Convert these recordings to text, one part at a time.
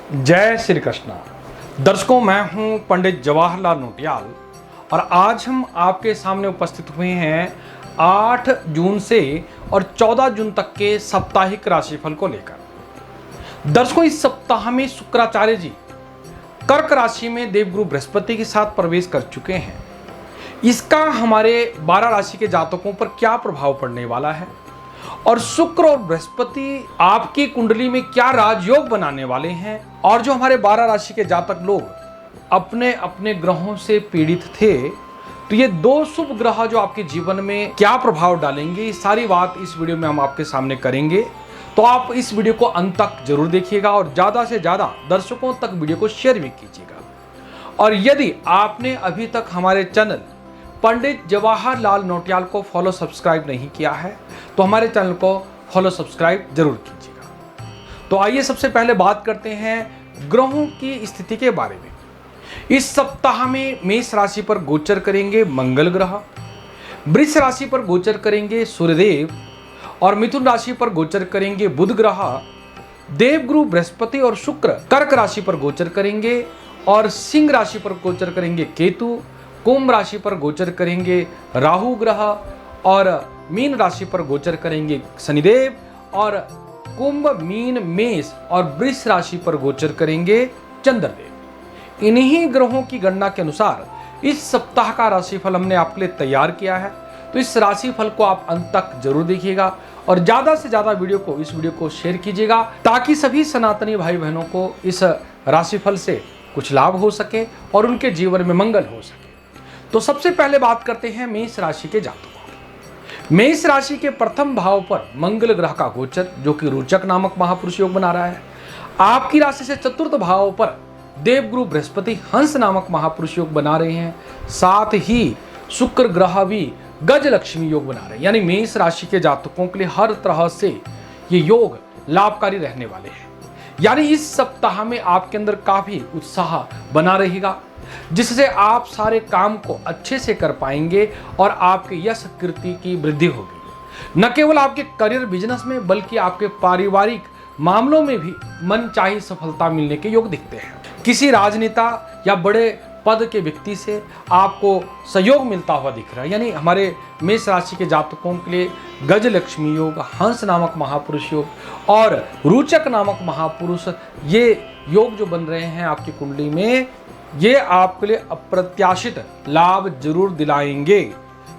जय श्री कृष्णा। दर्शकों, मैं हूं पंडित जवाहरलाल नौटियाल और आज हम आपके सामने उपस्थित हुए हैं 8 जून से और 14 जून तक के साप्ताहिक राशिफल को लेकर। दर्शकों, इस सप्ताह में शुक्राचार्य जी कर्क राशि में देवगुरु बृहस्पति के साथ प्रवेश कर चुके हैं। इसका हमारे 12 राशि के जातकों पर क्या प्रभाव पड़ने वाला है और शुक्र और बृहस्पति आपकी कुंडली में क्या राजयोग बनाने वाले हैं, और जो हमारे 12 राशि के जातक लोग अपने अपने ग्रहों से पीड़ित थे, तो ये 2 शुभ ग्रह जो आपके जीवन में क्या प्रभाव डालेंगे, सारी बात इस वीडियो में हम आपके सामने करेंगे। तो आप इस वीडियो को अंत तक जरूर देखिएगा और ज्यादा से ज्यादा दर्शकों तक वीडियो को शेयर भी कीजिएगा। और यदि आपने अभी तक हमारे चैनल पंडित जवाहरलाल नौटियाल को फॉलो सब्सक्राइब नहीं किया है तो हमारे चैनल को फॉलो सब्सक्राइब जरूर कीजिएगा। तो आइए सबसे पहले बात करते हैं ग्रहों की स्थिति के बारे में। इस सप्ताह में मेष राशि पर गोचर करेंगे मंगल ग्रह, वृष राशि पर गोचर करेंगे सूर्यदेव और मिथुन राशि पर गोचर करेंगे बुध ग्रह। देवगुरु बृहस्पति और शुक्र कर्क राशि पर गोचर करेंगे और सिंह राशि पर गोचर करेंगे केतु। कुंभ राशि पर गोचर करेंगे राहु ग्रह और मीन राशि पर गोचर करेंगे शनिदेव, और कुंभ, मीन, मेष और वृष राशि पर गोचर करेंगे चंद्रदेव। इन्हीं ग्रहों की गणना के अनुसार इस सप्ताह का राशिफल हमने आपके लिए तैयार किया है। तो इस राशिफल को आप अंत तक जरूर देखिएगा और ज्यादा से ज्यादा इस वीडियो को शेयर कीजिएगा ताकि सभी सनातनी भाई बहनों को इस राशिफल से कुछ लाभ हो सके और उनके जीवन में मंगल हो सके। तो सबसे पहले बात करते हैं मेष राशि के जातकों। मेष राशि के प्रथम भाव पर मंगल ग्रह का गोचर, जो कि रोचक नामक महापुरुष योग बना रहा है। आपकी राशि से चतुर्थ भाव पर देवगुरु बृहस्पति हंस नामक महापुरुष योग बना रहे हैं। साथ ही शुक्र ग्रह भी गज लक्ष्मी योग बना रहे हैं। यानी मेष राशि के जातकों के लिए हर तरह से ये योग लाभकारी रहने वाले हैं। यानी इस सप्ताह में आपके अंदर काफी उत्साह बना रहेगा, जिससे आप सारे काम को अच्छे से कर पाएंगे और आपके यश कीर्ति की वृद्धि होगी। न केवल आपके करियर बिजनेस में बल्कि आपके पारिवारिक मामलों में भी मनचाही सफलता मिलने के योग दिखते हैं। किसी राजनेता या बड़े पद के व्यक्ति से आपको सहयोग मिलता हुआ दिख रहा है। यानी हमारे मेष राशि के जातकों के लिए गज लक्ष्मी योग, हंस नामक महापुरुष योग और रोचक नामक महापुरुष, ये योग जो बन रहे हैं आपकी कुंडली में, ये आपके लिए अप्रत्याशित लाभ जरूर दिलाएंगे।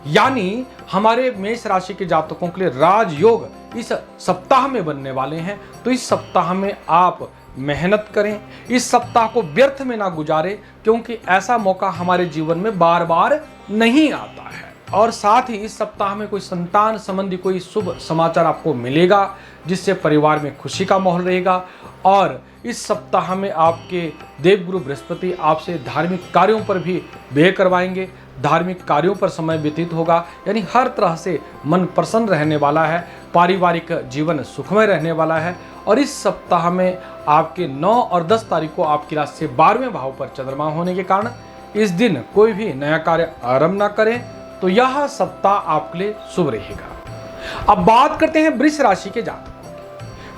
यानी हमारे मेष राशि के जातकों के लिए राजयोग इस सप्ताह में बनने वाले हैं। तो इस सप्ताह में आप मेहनत करें, इस सप्ताह को व्यर्थ में ना गुजारें, क्योंकि ऐसा मौका हमारे जीवन में बार बार नहीं आता है। और साथ ही इस सप्ताह में कोई संतान संबंधी कोई शुभ समाचार आपको मिलेगा, जिससे परिवार में खुशी का माहौल रहेगा। और इस सप्ताह में आपके देवगुरु बृहस्पति आपसे धार्मिक कार्यों पर भी व्यय करवाएंगे, धार्मिक कार्यों पर समय व्यतीत होगा। यानी हर तरह से मन प्रसन्न रहने वाला है, पारिवारिक जीवन सुखमय रहने वाला है। और इस सप्ताह में आपके 9 और 10 तारीख को आपकी राशि से 12वें भाव पर चंद्रमा होने के कारण इस दिन कोई भी नया कार्य आरंभ ना करें, तो यह सप्ताह आपके लिए शुभ रहेगा। अब बात करते हैं वृष राशि के जातकों।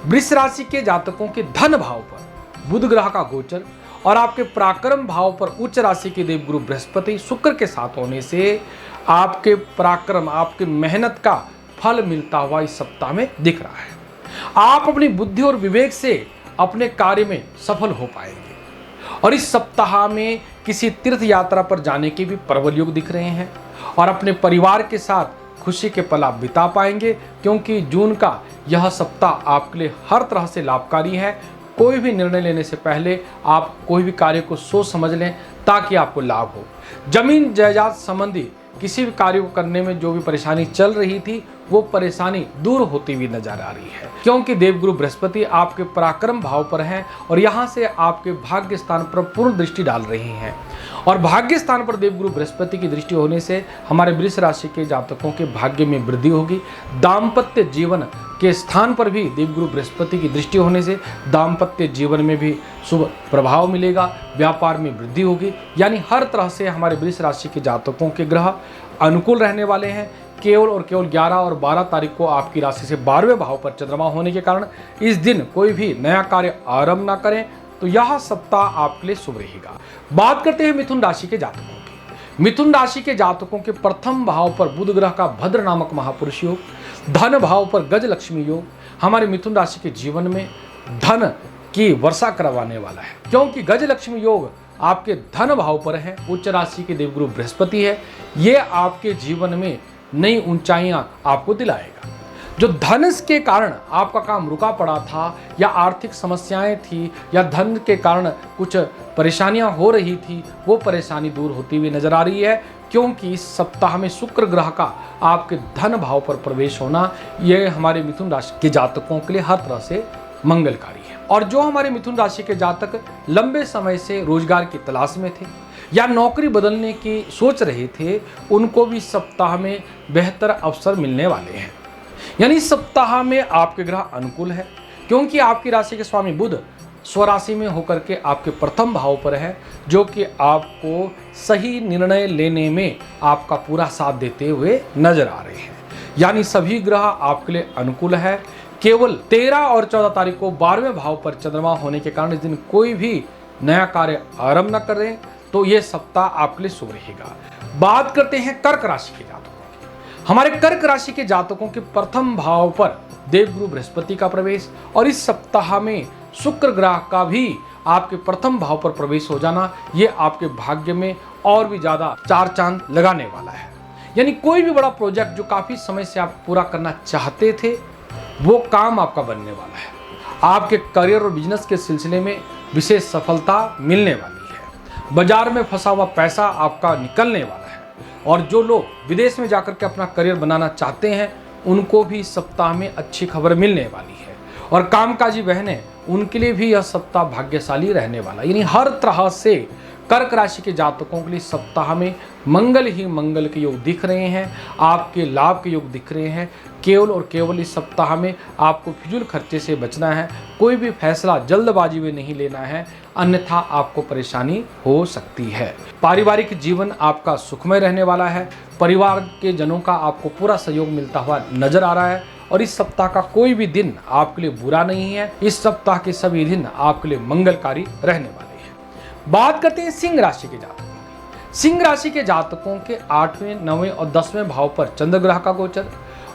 वृष राशि के जातकों के धन भाव पर बुध ग्रह का गोचर और आपके पराक्रम भाव पर उच्च राशि के देवगुरु बृहस्पति शुक्र के साथ होने से आपके पराक्रम, आपके मेहनत का फल मिलता हुआ इस सप्ताह में दिख रहा है। आप अपनी बुद्धि और विवेक से अपने कार्य में सफल हो पाएंगे। और इस सप्ताह में किसी तीर्थ यात्रा पर जाने के भी प्रबल योग दिख रहे हैं और अपने परिवार के साथ खुशी के पल आप बिता पाएंगे, क्योंकि जून का यह सप्ताह आपके लिए हर तरह से लाभकारी है। कोई भी निर्णय लेने से पहले आप कोई भी कार्य को सोच समझ लें ताकि आपको लाभ हो। जमीन जायदाद संबंधी किसी भी कार्य को करने में जो भी परेशानी चल रही थी, वो परेशानी दूर होती हुई नजर आ रही है, क्योंकि देवगुरु बृहस्पति आपके पराक्रम भाव पर हैं और यहाँ से आपके भाग्य स्थान पर पूर्ण दृष्टि डाल रहे हैं। और भाग्य स्थान पर देवगुरु बृहस्पति की दृष्टि होने से हमारे वृष राशि के जातकों के भाग्य में वृद्धि होगी। दाम्पत्य जीवन के स्थान पर भी देवगुरु बृहस्पति की दृष्टि होने से दाम्पत्य जीवन में भी शुभ प्रभाव मिलेगा, व्यापार में वृद्धि होगी। यानी हर तरह से हमारे वृष राशि के जातकों के ग्रह अनुकूल रहने वाले हैं। केवल और केवल 11 और 12 तारीख को आपकी राशि से 12वें भाव पर चंद्रमा होने के कारण इस दिन कोई भी नया कार्य आरंभ ना करें, तो यह सप्ताह आपके लिए शुभ रहेगा। बात करते हैं मिथुन राशि के जातकों की। मिथुन राशि के जातकों के प्रथम भाव पर बुध ग्रह का भद्र नामक महापुरुष योग, धन भाव पर गज लक्ष्मी योग हमारे मिथुन राशि के जीवन में धन की वर्षा करवाने वाला है, क्योंकि गज लक्ष्मी योग आपके धन भाव पर है, उच्च राशि के देवगुरु बृहस्पति है। ये आपके जीवन में नई ऊंचाइयां आपको दिलाएगा। जो धन के कारण आपका काम रुका पड़ा था या आर्थिक समस्याएं थी या धन के कारण कुछ परेशानियां हो रही थी, वो परेशानी दूर होती हुई नजर आ रही है, क्योंकि इस सप्ताह में शुक्र ग्रह का आपके धन भाव पर प्रवेश होना ये हमारे मिथुन राशि के जातकों के लिए हर तरह से मंगलकारी है। और जो हमारे मिथुन राशि के जातक लंबे समय से रोजगार की तलाश में थे या नौकरी बदलने की सोच रहे थे, उनको भी सप्ताह में बेहतर अवसर मिलने वाले हैं। यानी इस सप्ताह में आपके ग्रह अनुकूल है, क्योंकि आपकी राशि के स्वामी बुध स्वराशि में होकर के आपके प्रथम भाव पर है, जो कि आपको सही निर्णय लेने में आपका पूरा साथ देते हुए नजर आ रहे हैं। यानी सभी ग्रह आपके लिए अनुकूल है। केवल 13 और 14 तारीख को 12वें भाव पर चंद्रमा होने के कारण इस दिन कोई भी नया कार्य आरंभ न करें, तो ये सप्ताह आपके लिए शुभ रहेगा। बात करते हैं कर्क राशि के जातकों की। हमारे कर्क राशि के जातकों के प्रथम भाव पर देवगुरु बृहस्पति का प्रवेश और इस सप्ताह में शुक्र ग्रह का भी आपके प्रथम भाव पर प्रवेश हो जाना, ये आपके भाग्य में और भी ज्यादा चार चांद लगाने वाला है। यानी कोई भी बड़ा प्रोजेक्ट जो काफी समय से आप पूरा करना चाहते थे, वो काम आपका बनने वाला है। आपके करियर और बिजनेस के सिलसिले में विशेष सफलता मिलने वाली है। बाजार में फंसा हुआ पैसा आपका निकलने वाला है। और जो लोग विदेश में जाकर के अपना करियर बनाना चाहते हैं, उनको भी सप्ताह में अच्छी खबर मिलने वाली है। और कामकाजी बहनें, उनके लिए भी यह सप्ताह भाग्यशाली रहने वाला है। यानी हर तरह से कर्क राशि के जातकों के लिए सप्ताह में मंगल ही मंगल के योग दिख रहे हैं, आपके लाभ के योग दिख रहे हैं। केवल और केवल इस सप्ताह में आपको फिजूल खर्चे से बचना है। कोई भी फैसला जल्दबाजी में नहीं लेना है, अन्यथा आपको परेशानी हो सकती है। पारिवारिक जीवन आपका सुखमय रहने वाला है। परिवार के जनों का आपको पूरा सहयोग मिलता हुआ नजर आ रहा है। और इस सप्ताह का कोई भी दिन आपके लिए बुरा नहीं है। इस सप्ताह के सभी दिन आपके लिए मंगलकारी रहने वाले हैं। बात करते हैं सिंह राशि के जातकों की। सिंह राशि के जातकों के 8वें, 9वें और 10वें भाव पर चंद्र ग्रह का गोचर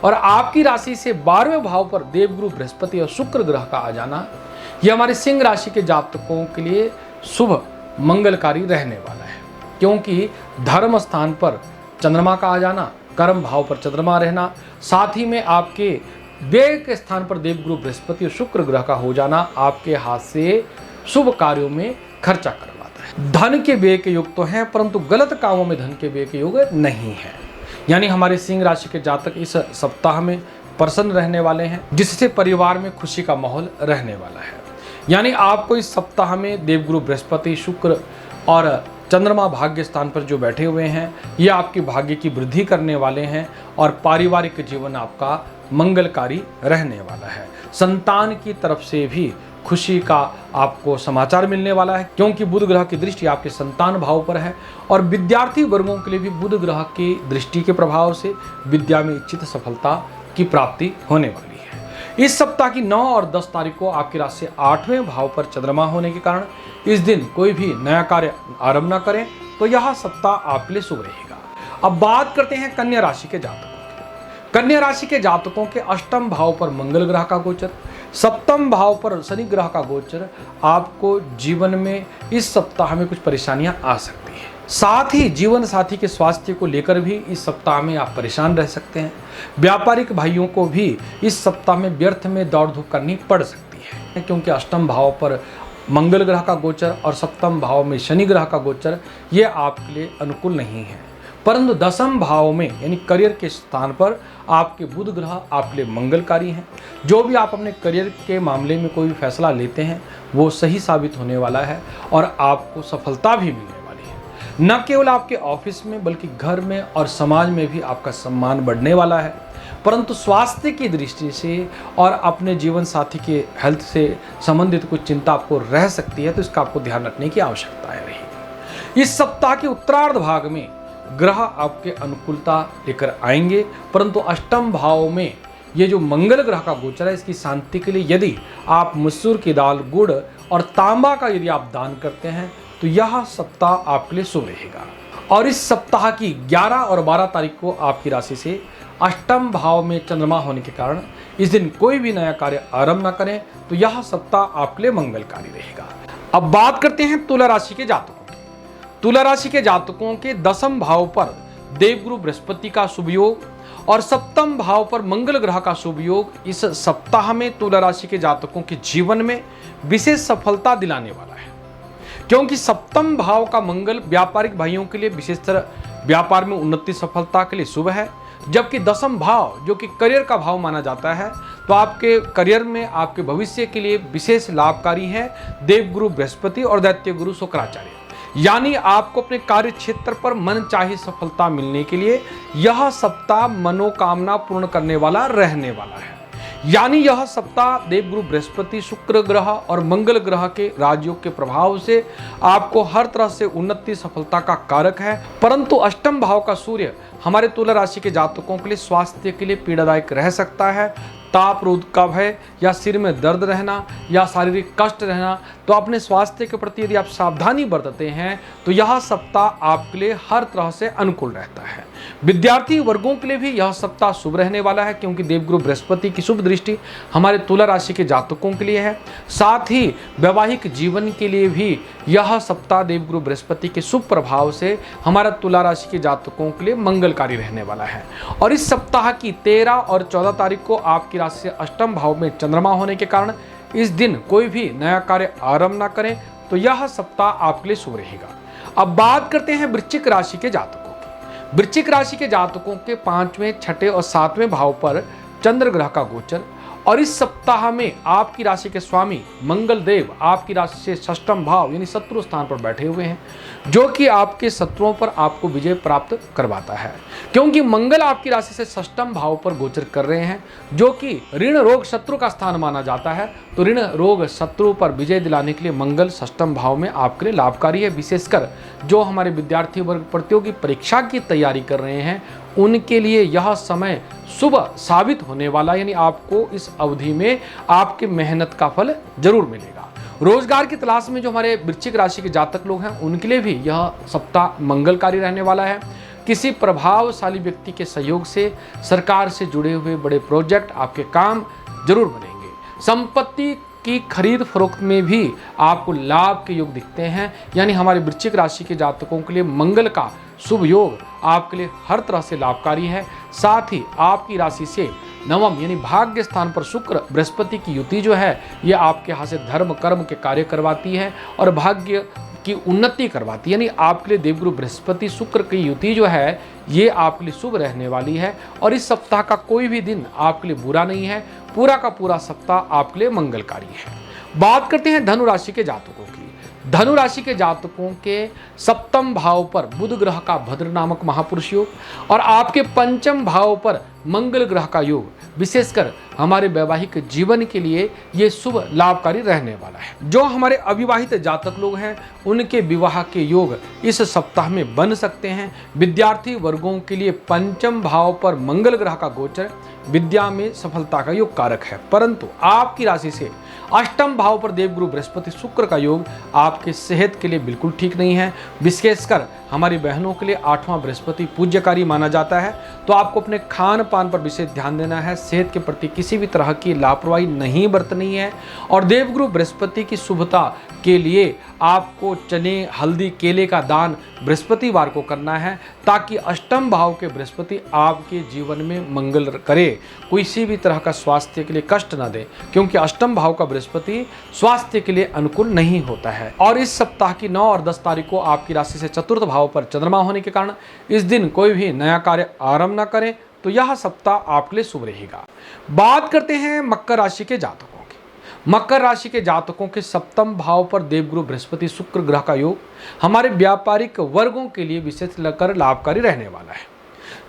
और आपकी राशि से 12वें भाव पर देवगुरु बृहस्पति और शुक्र ग्रह का आ जाना, यह हमारे सिंह राशि के जातकों के लिए शुभ मंगलकारी रहने वाला है। क्योंकि धर्म स्थान पर चंद्रमा का आ जाना, कर्म भाव पर चंद्रमा रहना, साथ ही में आपके व्यय के स्थान पर देवगुरु बृहस्पति और शुक्र ग्रह का हो जाना आपके हाथ से शुभ कार्यों में खर्चा करवाता है। धन के व्यय के योग तो हैं, परंतु गलत कामों में धन के व्यय के योग नहीं है। यानी हमारे सिंह राशि के जातक इस सप्ताह में प्रसन्न रहने वाले हैं, जिससे परिवार में खुशी का माहौल रहने वाला है। यानी आपको इस सप्ताह में देवगुरु बृहस्पति, शुक्र और चंद्रमा भाग्य स्थान पर जो बैठे हुए हैं, ये आपके भाग्य की वृद्धि करने वाले हैं और पारिवारिक जीवन आपका मंगलकारी रहने वाला है। संतान की तरफ से भी खुशी का आपको समाचार मिलने वाला है, क्योंकि बुध ग्रह की दृष्टि आपके संतान भाव पर है। और विद्यार्थी वर्गों के लिए भी बुध ग्रह की दृष्टि के प्रभाव से विद्या में इच्छित सफलता की प्राप्ति होने वाली है। इस सप्ताह की 9 और 10 तारीख को आपकी राशि से 8वें भाव पर चंद्रमा होने के कारण इस दिन कोई भी नया कार्य आरंभ न करें, तो यह सप्ताह आपके लिए शुभ रहेगा। अब बात करते हैं कन्या राशि के जातकों की। कन्या राशि के जातकों के 8वें भाव पर मंगल ग्रह का गोचर, 7वें भाव पर शनि ग्रह का गोचर आपको जीवन में इस सप्ताह में कुछ परेशानियां आ सकती हैं। साथ ही जीवन साथी के स्वास्थ्य को लेकर भी इस सप्ताह में आप परेशान रह सकते हैं। व्यापारिक भाइयों को भी इस सप्ताह में व्यर्थ में दौड़ धूप करनी पड़ सकती है, क्योंकि 8वें भाव पर मंगल ग्रह का गोचर और 7वें भाव में शनि ग्रह का गोचर ये आपके लिए अनुकूल नहीं है। परंतु 10वें भाव में यानी करियर के स्थान पर आपके बुध ग्रह आपके लिए मंगलकारी हैं। जो भी आप अपने करियर के मामले में कोई भी फैसला लेते हैं, वो सही साबित होने वाला है और आपको सफलता भी मिलने वाली है। न केवल आपके ऑफिस में, बल्कि घर में और समाज में भी आपका सम्मान बढ़ने वाला है। परंतु स्वास्थ्य की दृष्टि से और अपने जीवन साथी के हेल्थ से संबंधित कुछ चिंता आपको रह सकती है, तो इसका आपको ध्यान रखने की आवश्यकता रहेगी। इस सप्ताह के उत्तरार्ध भाग में ग्रह आपके अनुकूलता लेकर आएंगे, परंतु 8वें भाव में ये जो मंगल ग्रह का गोचर है, इसकी शांति के लिए यदि आप मसूर की दाल, गुड़ और तांबा का यदि आप दान करते हैं तो यह सप्ताह आपके लिए शुभ रहेगा। और इस सप्ताह की 11 और 12 तारीख को आपकी राशि से अष्टम भाव में चंद्रमा होने के कारण इस दिन कोई भी नया कार्य आरंभ न करें तो यह सप्ताह आपके लिए मंगलकारी रहेगा। अब बात करते हैं तुला राशि के जातकों की। तुला राशि के जातकों के 10वें भाव पर देवगुरु बृहस्पति का शुभ योग और 7वें भाव पर मंगल ग्रह का शुभ योग इस सप्ताह में तुला राशि के जातकों के जीवन में विशेष सफलता दिलाने वाला है, क्योंकि 7वें भाव का मंगल व्यापारिक भाइयों के लिए विशेषतर व्यापार में उन्नति सफलता के लिए शुभ है, जबकि 10वां भाव जो कि करियर का भाव माना जाता है तो आपके करियर में आपके भविष्य के लिए विशेष लाभकारी है देवगुरु बृहस्पति और दैत्य गुरु शुक्राचार्य। यानी आपको अपने कार्य क्षेत्र पर मन चाही सफलता मिलने के लिए यह सप्ताह मनोकामना पूर्ण करने वाला रहने वाला है। यानी यह सप्ताह देवगुरु बृहस्पति, शुक्र ग्रह और मंगल ग्रह के राजयोग के प्रभाव से आपको हर तरह से उन्नति सफलता का कारक है। परंतु अष्टम भाव का सूर्य हमारे तुला राशि के जातकों के लिए स्वास्थ्य के लिए पीड़ादायक रह सकता है। ताप, रोग का भय या सिर में दर्द रहना या शारीरिक कष्ट रहना, तो अपने स्वास्थ्य के प्रति यदि आप सावधानी बरतते हैं तो यह सप्ताह आपके लिए हर तरह से अनुकूल रहता है। विद्यार्थी वर्गों के लिए भी यह सप्ताह शुभ रहने वाला है, क्योंकि देवगुरु बृहस्पति की शुभ दृष्टि हमारे तुला राशि के जातकों के लिए है। साथ ही वैवाहिक जीवन के लिए भी यह सप्ताह देवगुरु बृहस्पति के शुभ प्रभाव से हमारा तुला राशि के जातकों के लिए मंगलकारी रहने वाला है। और इस सप्ताह की 13 और 14 तारीख को आपकी राशि से अष्टम भाव में चंद्रमा होने के कारण इस दिन कोई भी नया कार्य आरंभ ना करें तो यह सप्ताह आपके लिए शुभ रहेगा। अब बात करते हैं वृश्चिक राशि के जातकों की। वृश्चिक राशि के जातकों के 5वें, 6ठे और 7वें भाव पर चंद्र ग्रह का गोचर और इस सप्ताह में आपकी राशि के स्वामी मंगल देव आपकी राशि से षष्ठम भाव यानी शत्रु स्थान पर बैठे हुए हैं, जो कि आपके शत्रुओं पर आपको विजय प्राप्त करवाता है, क्योंकि मंगल आपकी राशि से षष्ठम भाव पर गोचर कर रहे हैं, जो कि ऋण रोग शत्रु का स्थान माना जाता है। तो ऋण रोग शत्रु पर विजय दिलाने के लिए मंगल षष्ठम भाव में आपके लिए लाभकारी है। विशेषकर जो हमारे विद्यार्थी वर्ग प्रतियोगी परीक्षा की तैयारी कर रहे हैं उनके लिए यह समय शुभ साबित होने वाला, यानी आपको इस अवधि में आपकी मेहनत का फल जरूर मिलेगा। रोजगार की तलाश में जो हमारे वृश्चिक राशि के जातक लोग हैं उनके लिए भी यह सप्ताह मंगलकारी रहने वाला है। किसी प्रभावशाली व्यक्ति के सहयोग से सरकार से जुड़े हुए बड़े प्रोजेक्ट आपके काम जरूर बनेंगे। संपत्ति की खरीद फरोख्त में भी आपको लाभ के योग दिखते हैं, यानी हमारे वृश्चिक राशि के जातकों के लिए मंगल का शुभ योग आपके लिए हर तरह से लाभकारी है। साथ ही आपकी राशि से नवम यानी भाग्य स्थान पर शुक्र बृहस्पति की युति जो है ये आपके हाथ से धर्म कर्म के कार्य करवाती है और भाग्य की उन्नति करवाती है। यानी आपके लिए देवगुरु बृहस्पति शुक्र की युति जो है ये आपके लिए शुभ रहने वाली है और इस सप्ताह का कोई भी दिन आपके लिए बुरा नहीं है। पूरा का पूरा सप्ताह आपके लिए मंगलकारी है। बात करते हैं धनु राशि के जातकों की। धनु राशि के जातकों के सप्तम भाव पर बुध ग्रह का भद्र नामक महापुरुष योग और आपके पंचम भाव पर मंगल ग्रह का योग विशेषकर हमारे वैवाहिक जीवन के लिए ये शुभ लाभकारी रहने वाला है। जो हमारे अविवाहित जातक लोग हैं उनके विवाह के योग इस सप्ताह में बन सकते हैं। विद्यार्थी वर्गों के लिए पंचम भाव पर मंगल ग्रह का गोचर विद्या में सफलता का योग कारक है, परंतु आपकी राशि से अष्टम भाव पर देवगुरु बृहस्पति शुक्र का योग आपके सेहत के लिए बिल्कुल ठीक नहीं है। विशेषकर हमारी बहनों के लिए 8वां बृहस्पति पूज्यकारी माना जाता है, तो आपको अपने खान पान पर विशेष ध्यान देना है। सेहत के प्रति किसी भी तरह की लापरवाही नहीं बरतनी है और देवगुरु बृहस्पति की शुभता के लिए आपको चने, हल्दी, केले का दान बृहस्पतिवार को करना है, ताकि अष्टम भाव के बृहस्पति आपके जीवन में मंगल करे, किसी भी तरह का स्वास्थ्य के लिए कष्ट न दे, क्योंकि अष्टम भाव का बृहस्पति स्वास्थ्य के लिए अनुकूल नहीं होता है। और इस सप्ताह की 9 और 10 तारीख को आपकी राशि से चतुर्थ भाव पर चंद्रमा होने के कारण इस दिन कोई भी नया कार्य आरंभ न करें, तो यह सप्ताह आपके लिए शुभ रहेगा। बात करते हैं मकर राशि के जातकों की। मकर राशि के जातकों के सप्तम भाव पर देवगुरु बृहस्पति शुक्र ग्रह का योग हमारे व्यापारिक वर्गों के लिए विशेष लेकर लाभकारी रहने वाला है।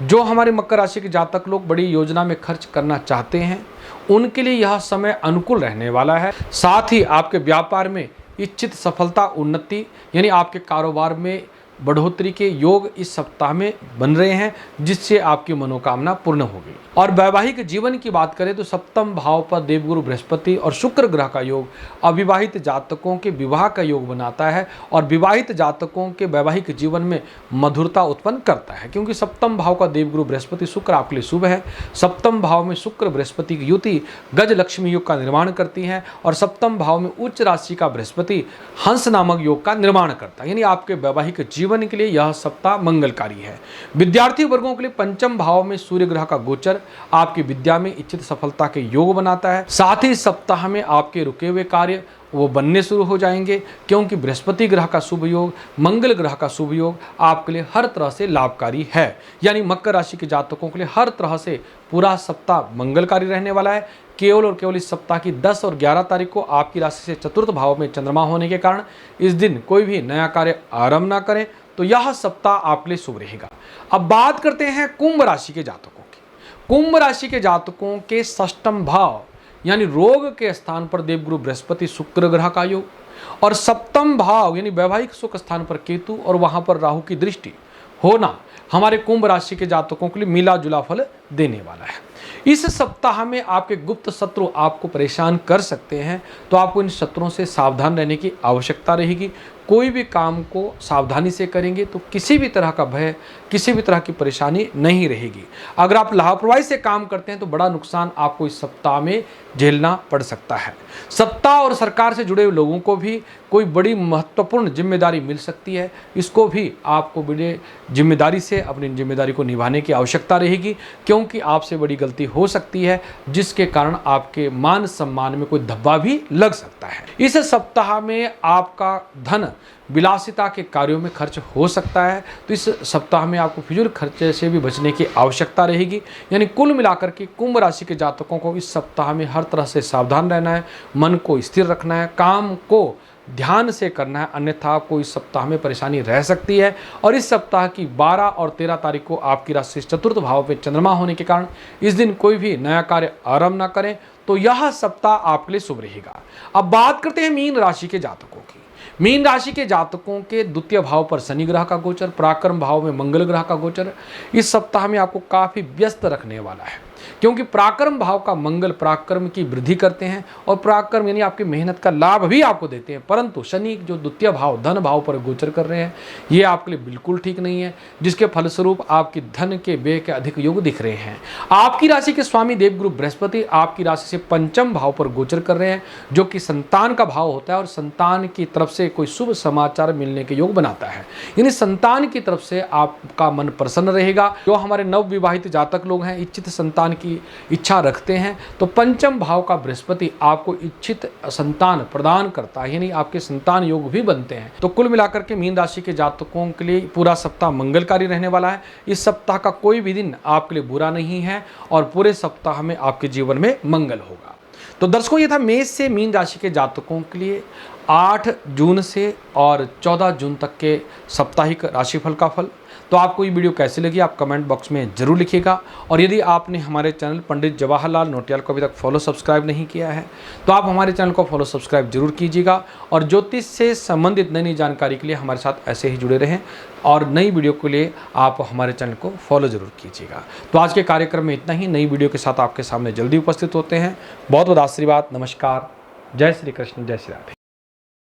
जो हमारे मकर राशि के जातक लोग बड़ी योजना में खर्च करना चाहते हैं उनके लिए यह समय अनुकूल रहने वाला है। साथ ही आपके व्यापार में इच्छित सफलता, उन्नति यानी आपके कारोबार में बढ़ोतरी के योग इस सप्ताह में बन रहे हैं, जिससे आपकी मनोकामना पूर्ण होगी। और वैवाहिक जीवन की बात करें तो सप्तम भाव पर देवगुरु बृहस्पति और शुक्र ग्रह का योग अविवाहित जातकों के विवाह का योग बनाता है और विवाहित जातकों के वैवाहिक जीवन में मधुरता उत्पन्न करता है, क्योंकि सप्तम भाव का देवगुरु बृहस्पति शुक्र आपके लिए शुभ है। सप्तम भाव में शुक्र बृहस्पति की युति गज लक्ष्मी योग का निर्माण करती है और सप्तम भाव में उच्च राशि का बृहस्पति हंस नामक योग का निर्माण करता है, यानी आपके वैवाहिक जीवन के लिए यह सप्ताह मंगलकारी है। विद्यार्थी वर्गों के लिए पंचम भाव में सूर्य ग्रह का गोचर आपकी विद्या में इच्छित सफलता के योग बनाता है। साथ ही सप्ताह में आपके रुके हुए कार्य वो बनने शुरू हो जाएंगे, क्योंकि बृहस्पति ग्रह का शुभ योग, मंगल ग्रह का शुभ योग आपके लिए हर तरह से लाभकारी है। यानी मकर राशि के जातकों के लिए हर तरह से पूरा सप्ताह मंगलकारी रहने वाला है। केवल और केवल इस सप्ताह की 10 और 11 तारीख को आपकी राशि से चतुर्थ भाव में चंद्रमा होने के कारण इस दिन कोई भी नया कार्य आरंभ ना करें, तो यह सप्ताह आपके लिए शुभ रहेगा। अब बात करते हैं कुंभ राशि के जातकों की। कुंभ राशि के जातकों के षष्ठम भाव यानी रोग के स्थान पर देवगुरु बृहस्पति शुक्र ग्रह का योग और सप्तम भाव यानी वैवाहिक सुख स्थान पर केतु और वहां पर राहु की दृष्टि होना हमारे कुंभ राशि के जातकों के लिए मिला जुला फल देने वाला है। इस सप्ताह में आपके गुप्त शत्रु आपको परेशान कर सकते हैं, तो आपको इन शत्रुओं से सावधान रहने की आवश्यकता रहेगी। कोई भी काम को सावधानी से करेंगे तो किसी भी तरह का भय, किसी भी तरह की परेशानी नहीं रहेगी। अगर आप लापरवाही से काम करते हैं तो बड़ा नुकसान आपको इस सप्ताह में झेलना पड़ सकता है। सत्ता और सरकार से जुड़े लोगों को भी कोई बड़ी महत्वपूर्ण जिम्मेदारी मिल सकती है, इसको भी आपको बड़े जिम्मेदारी से अपनी जिम्मेदारी को निभाने की आवश्यकता रहेगी, क्योंकि आपसे बड़ी गलती हो सकती है जिसके कारण आपके मान सम्मान में कोई धब्बा भी लग सकता है। इस सप्ताह में आपका धन विलासिता के कार्यों में खर्च हो सकता है, तो इस सप्ताह में आपको फिजूल खर्चे से भी बचने की आवश्यकता रहेगी। यानी कुल मिलाकर के कुंभ राशि के जातकों को इस सप्ताह में हर तरह से सावधान रहना है, मन को स्थिर रखना है, काम को ध्यान से करना है, अन्यथा आपको इस सप्ताह में परेशानी रह सकती है। और इस सप्ताह की 12 और 13 तारीख को आपकी राशि से चतुर्थ भाव में चंद्रमा होने के कारण इस दिन कोई भी नया कार्य आरंभ ना करें, तो यह सप्ताह आपके लिए शुभ रहेगा। अब बात करते हैं मीन राशि के जातकों की। मीन राशि के जातकों के द्वितीय भाव पर शनि ग्रह का गोचर, पराक्रम भाव में मंगल ग्रह का गोचर इस सप्ताह में आपको काफी व्यस्त रखने वाला है, क्योंकि पराक्रम भाव का मंगल पराक्रम की वृद्धि करते हैं और पराक्रम यानी आपकी मेहनत का लाभ भी आपको देते हैं। परंतु शनि जो द्वितीय भाव धन भाव पर गोचर कर रहे हैं, ये आपके लिए बिल्कुल ठीक नहीं है, जिसके फलस्वरूप आपकी धन के व्यय के अधिक योग दिख रहे हैं। आपकी राशि के स्वामी देवगुरु बृहस्पति आपकी राशि से पंचम भाव पर गोचर कर रहे हैं, जो कि संतान का भाव होता है और संतान की तरफ से कोई शुभ समाचार मिलने के योग बनाता है। यानी संतान की तरफ से आपका मन प्रसन्न रहेगा। जो हमारे नव विवाहित जातक लोग हैं, इच्छित संतान की इच्छा रखते हैं, तो पंचम भाव का बृहस्पति आपको इच्छित संतान प्रदान करता है, यानी आपके संतान योग भी बनते हैं। तो कुल मिलाकर के मीन राशि के जातकों के लिए पूरा सप्ताह मंगलकारी रहने वाला है। इस सप्ताह का कोई भी दिन आपके लिए बुरा नहीं है और पूरे सप्ताह में आपके जीवन में मंगल होगा। तो दर्शकों, ये था मेष से मीन राशि के जातकों के लिए 8 जून से और 14 जून तक के साप्ताहिक राशिफल का फल। तो आपको ये वीडियो कैसी लगी आप कमेंट बॉक्स में जरूर लिखिएगा। और यदि आपने हमारे चैनल पंडित जवाहरलाल नौटियाल को अभी तक फॉलो सब्सक्राइब नहीं किया है, तो आप हमारे चैनल को फॉलो सब्सक्राइब जरूर कीजिएगा। और ज्योतिष से संबंधित नई नई जानकारी के लिए हमारे साथ ऐसे ही जुड़े रहें और नई वीडियो के लिए आप हमारे चैनल को फॉलो जरूर कीजिएगा। तो आज के कार्यक्रम में इतना ही। नई वीडियो के साथ आपके सामने जल्दी उपस्थित होते हैं। बहुत बहुत आशीर्वाद। नमस्कार। जय श्री कृष्ण, जय श्री राधे।